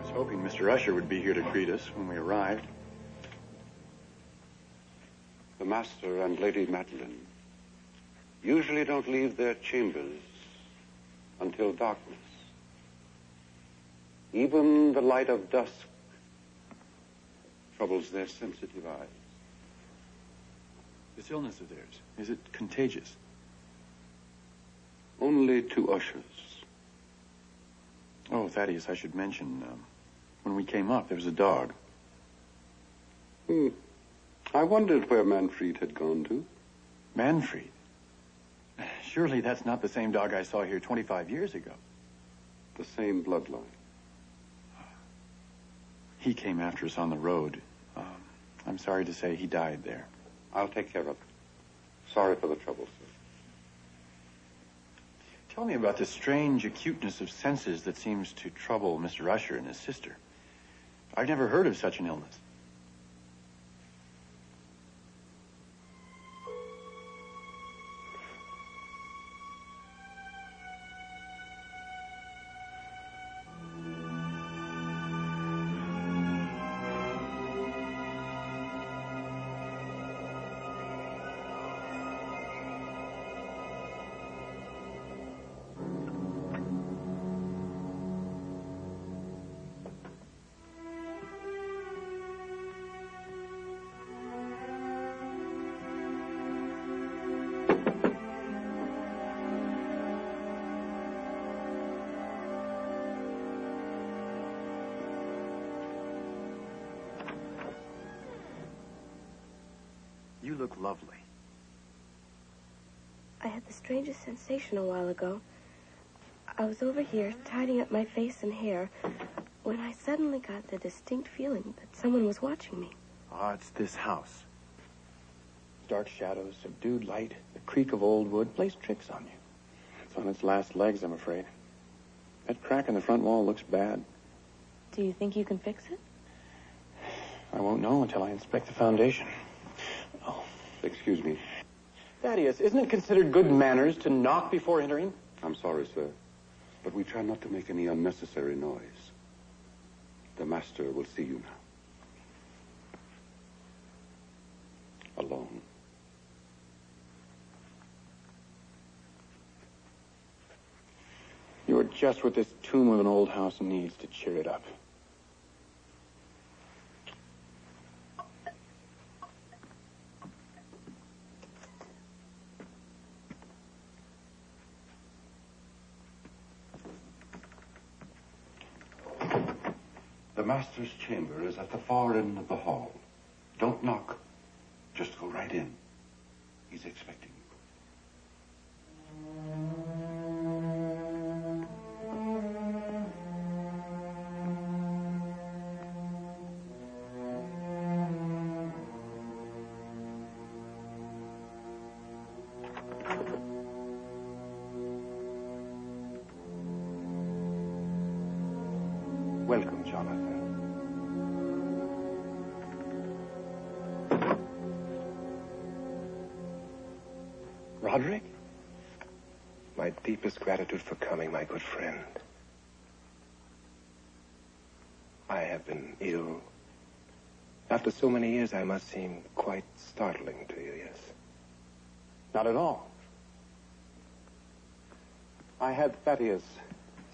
was hoping Mr. Usher would be here to greet us when we arrived. The Master and Lady Madeline usually don't leave their chambers until darkness. Even the light of dusk troubles their sensitive eyes. This illness of theirs, is it contagious? Only to ushers. Oh, Thaddeus, I should mention, when we came up, there was a dog. I wondered where Manfred had gone to. Manfred? Surely that's not the same dog I saw here 25 years ago. The same bloodline. He came after us on the road. I'm sorry to say he died there. I'll take care of it. Sorry for the trouble, sir. Tell me about the strange acuteness of senses that seems to trouble Mr. Usher and his sister. I've never heard of such an illness. You look lovely. I had the strangest sensation a while ago. I was over here tidying up my face and hair when I suddenly got the distinct feeling that someone was watching me. Ah, it's this house. Dark shadows, subdued light, the creak of old wood plays tricks on you. It's on its last legs, I'm afraid. That crack in the front wall looks bad. Do you think you can fix it? I won't know until I inspect the foundation. Oh, excuse me. Thaddeus, isn't it considered good manners to knock before entering? I'm sorry, sir, but we try not to make any unnecessary noise. The Master will see you now. Alone. You're just what this tomb of an old house needs to cheer it up. The Master's chamber is at the far end of the hall. Don't knock. Just go right in. He's expecting you. Welcome, Jonathan. Roderick? My deepest gratitude for coming, my good friend. I have been ill. After so many years, I must seem quite startling to you, yes? Not at all. I had Thaddeus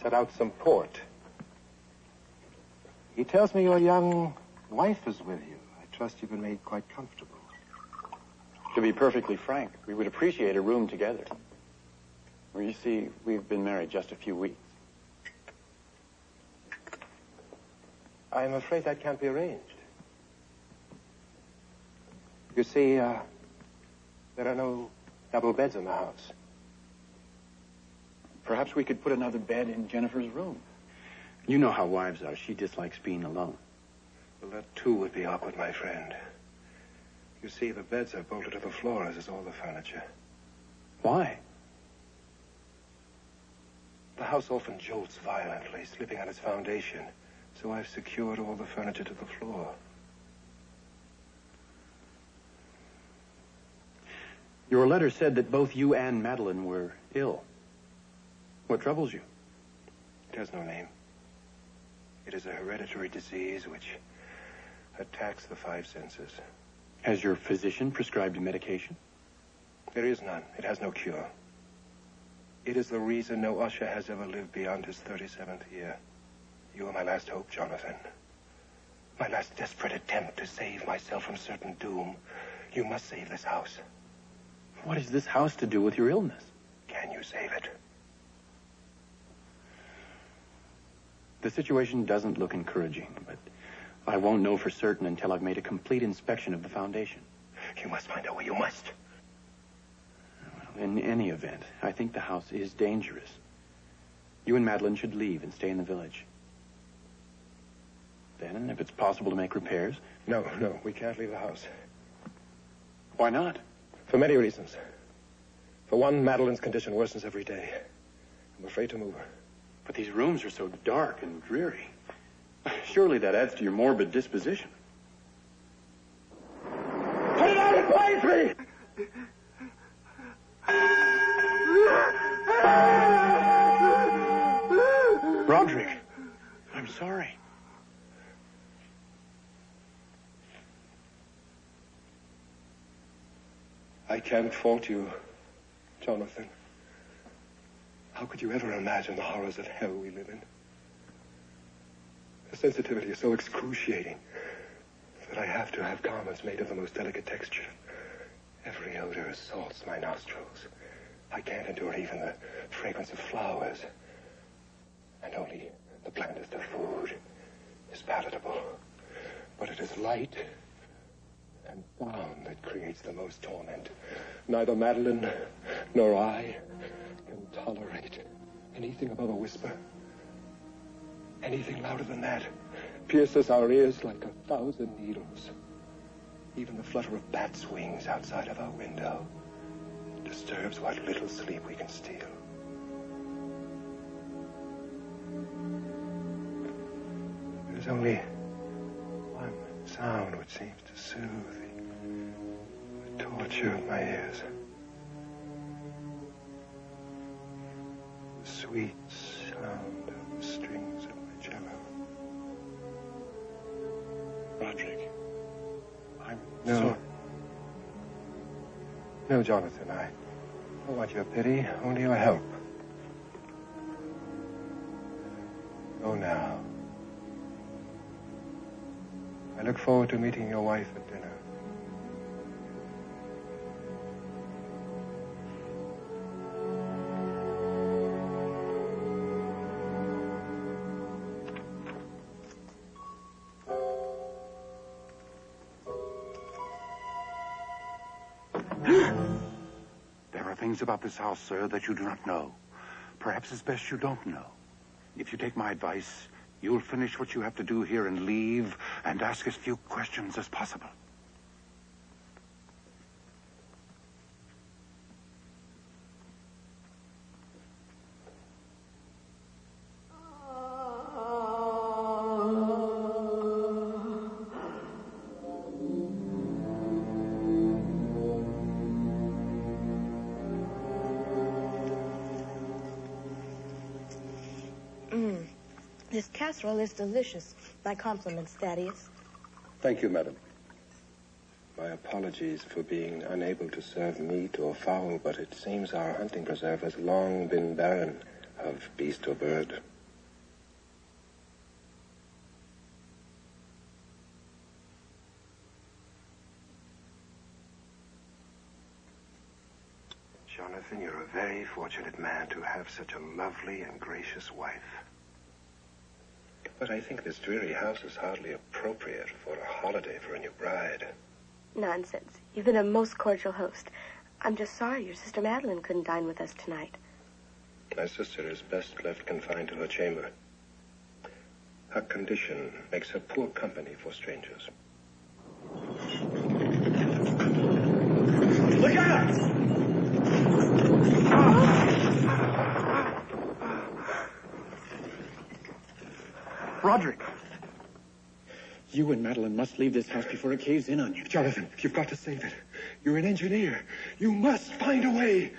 set out some port. He tells me your young wife is with you. I trust you've been made quite comfortable. To be perfectly frank, we would appreciate a room together. Well, you see, we've been married just a few weeks. I'm afraid that can't be arranged. You see, there are no double beds in the house. Perhaps we could put another bed in Jennifer's room. You know how wives are. She dislikes being alone. Well, that too would be awkward, my friend. You see, the beds are bolted to the floor, as is all the furniture. Why? The house often jolts violently, slipping on its foundation. So I've secured all the furniture to the floor. Your letter said that both you and Madeline were ill. What troubles you? It has no name. It is a hereditary disease which attacks the five senses. Has your physician prescribed you medication? There is none. It has no cure. It is the reason no usher has ever lived beyond his 37th year. You are my last hope, Jonathan. My last desperate attempt to save myself from certain doom. You must save this house. What has this house to do with your illness? Can you save it? The situation doesn't look encouraging, but I won't know for certain until I've made a complete inspection of the foundation. You must find a way. You must. Well, in any event, I think the house is dangerous. You and Madeline should leave and stay in the village. Then, if it's possible to make repairs... No, we can't leave the house. Why not? For many reasons. For one, Madeline's condition worsens every day. I'm afraid to move her. But these rooms are so dark and dreary. Surely that adds to your morbid disposition. Put it out and blind me! Roderick, I'm sorry. I can't fault you, Jonathan. How could you ever imagine the horrors of hell we live in? The sensitivity is so excruciating that I have to have garments made of the most delicate texture. Every odor assaults my nostrils. I can't endure even the fragrance of flowers. And only the blandest of food is palatable. But it is light and sound that creates the most torment. Neither Madeline nor I can tolerate anything above a whisper. Anything louder than that pierces our ears like 1,000 needles. Even the flutter of bats' wings outside of our window disturbs what little sleep we can steal. There's only one sound which seems to soothe the torture of my ears. The sweet sound of the strings of my cello. Roderick, I'm No. sorry. No, Jonathan, I don't want your pity, only your help. Go now. I look forward to meeting your wife at dinner. There are things about this house, sir, that you do not know. Perhaps it's best you don't know. If you take my advice, you'll finish what you have to do here and leave and ask as few questions as possible. This casserole is delicious. My compliments, Thaddeus. Thank you, madam. My apologies for being unable to serve meat or fowl, but it seems our hunting preserve has long been barren of beast or bird. Jonathan, you're a very fortunate man to have such a lovely and gracious wife. But I think this dreary house is hardly appropriate for a holiday for a new bride. Nonsense. You've been a most cordial host. I'm just sorry your sister Madeline couldn't dine with us tonight. My sister is best left confined to her chamber. Her condition makes her poor company for strangers. Look out! Roderick! You and Madeline must leave this house before it caves in on you. Jonathan, you've got to save it. You're an engineer. You must find a way.